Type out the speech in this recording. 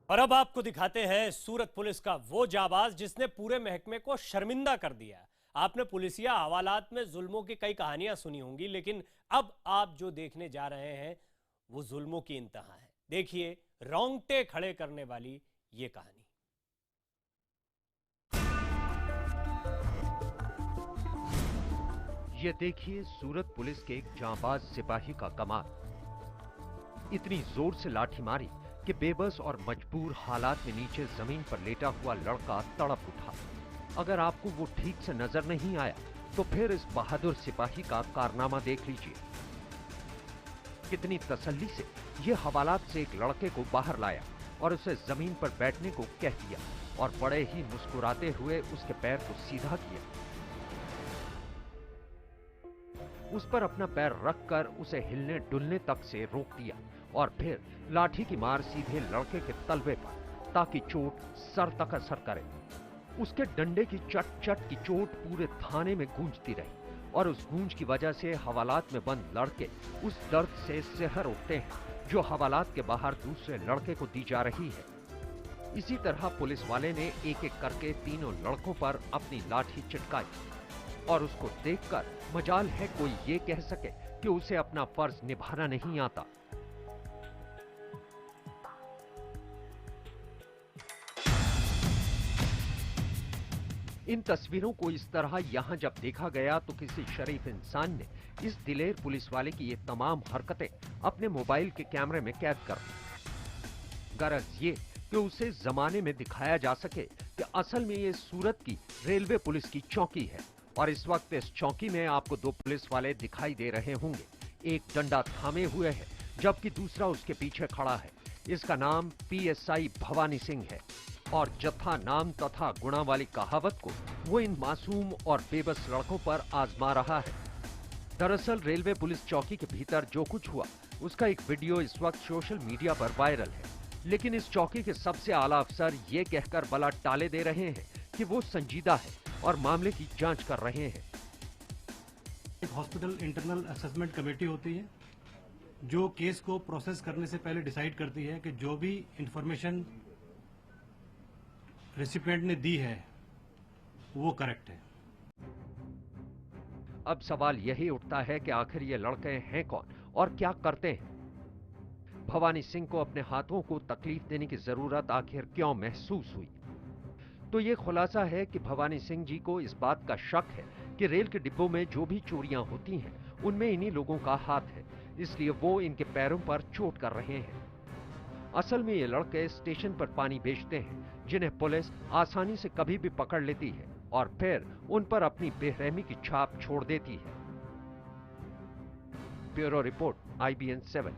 और अब आपको दिखाते हैं सूरत पुलिस का वो जाबाज जिसने पूरे महकमे को शर्मिंदा कर दिया। आपने पुलिसिया हवालात में जुल्मों की कई कहानियां सुनी होंगी, लेकिन अब आप जो देखने जा रहे हैं वो जुल्मों की इंतहा है। देखिए रोंगटे खड़े करने वाली ये कहानी। ये देखिए सूरत पुलिस के एक जांबाज सिपाही का कमाल। इतनी जोर से लाठी मारी कि बेबस और मजबूर हालात में नीचे जमीन पर लेटा हुआ लड़का तड़प उठा। अगर आपको वो ठीक से नजर नहीं आया तो फिर इस बहादुर सिपाही का कारनामा देख लीजिए। कितनी तसल्ली से ये हवालात से एक लड़के को बाहर लाया और उसे जमीन पर बैठने को कह दिया और बड़े ही मुस्कुराते हुए उसके पैर को सीधा किया। उस पर अपना पैर रखकर उसे हिलने डुलने तक से रोक दिया और फिर लाठी की मार सीधे लड़के के तलवे पर, ताकि चोट सर तक असर करे। उसके डंडे की चट चट की चोट पूरे थाने में गूंजती रही और उस गूंज की वजह से हवालात में बंद लड़के उस दर्द से सिहर उठते हैं जो हवालात के बाहर दूसरे लड़के को दी जा रही है। इसी तरह पुलिस वाले ने एक एक करके तीनों लड़कों पर अपनी लाठी चिटकाई और उसको देखकर मजाल है कोई ये कह सके कि उसे अपना फर्ज निभाना नहीं आता। इन तस्वीरों को इस तरह यहां जब देखा गया तो किसी शरीफ इंसान ने इस दिलेर पुलिस वाले की ये तमाम हरकतें अपने मोबाइल के कैमरे में कैद कर ली। गरज ये कि उसे जमाने में दिखाया जा सके कि असल में ये सूरत की रेलवे पुलिस की चौकी है और इस वक्त इस चौकी में आपको दो पुलिस वाले दिखाई दे रहे होंगे। एक डंडा थामे हुए है जबकि दूसरा उसके पीछे खड़ा है। इसका नाम पीएसआई भवानी सिंह है और जत्था नाम तथा गुणा वाली कहावत को वो इन मासूम और बेबस लड़कों पर आजमा रहा है। दरअसल रेलवे पुलिस चौकी के भीतर जो कुछ हुआ उसका एक वीडियो इस वक्त सोशल मीडिया पर वायरल है, लेकिन इस चौकी के सबसे आला अफसर ये कहकर बला टाले दे रहे हैं कि वो संजीदा है और मामले की जांच कर रहे हैं। एक हॉस्पिटल इंटरनल असेसमेंट कमेटी होती है जो केस को प्रोसेस करने से पहले डिसाइड करती है कि जो भी इंफॉर्मेशन रेसिपिएंट ने दी है वो करेक्ट है। अब सवाल यही उठता है कि आखिर ये लड़के हैं कौन और क्या करते हैं। भवानी सिंह को अपने हाथों को तकलीफ देने की जरूरत आखिर क्यों महसूस हुई? तो ये खुलासा है कि भवानी सिंह जी को इस बात का शक है कि रेल के डिब्बों में जो भी चोरियां होती हैं उनमें इन्हीं लोगों का हाथ है, इसलिए वो इनके पैरों पर चोट कर रहे हैं। असल में ये लड़के स्टेशन पर पानी बेचते हैं जिन्हें पुलिस आसानी से कभी भी पकड़ लेती है और फिर उन पर अपनी बेरहमी की छाप छोड़ देती है। Bureau report IBN 7।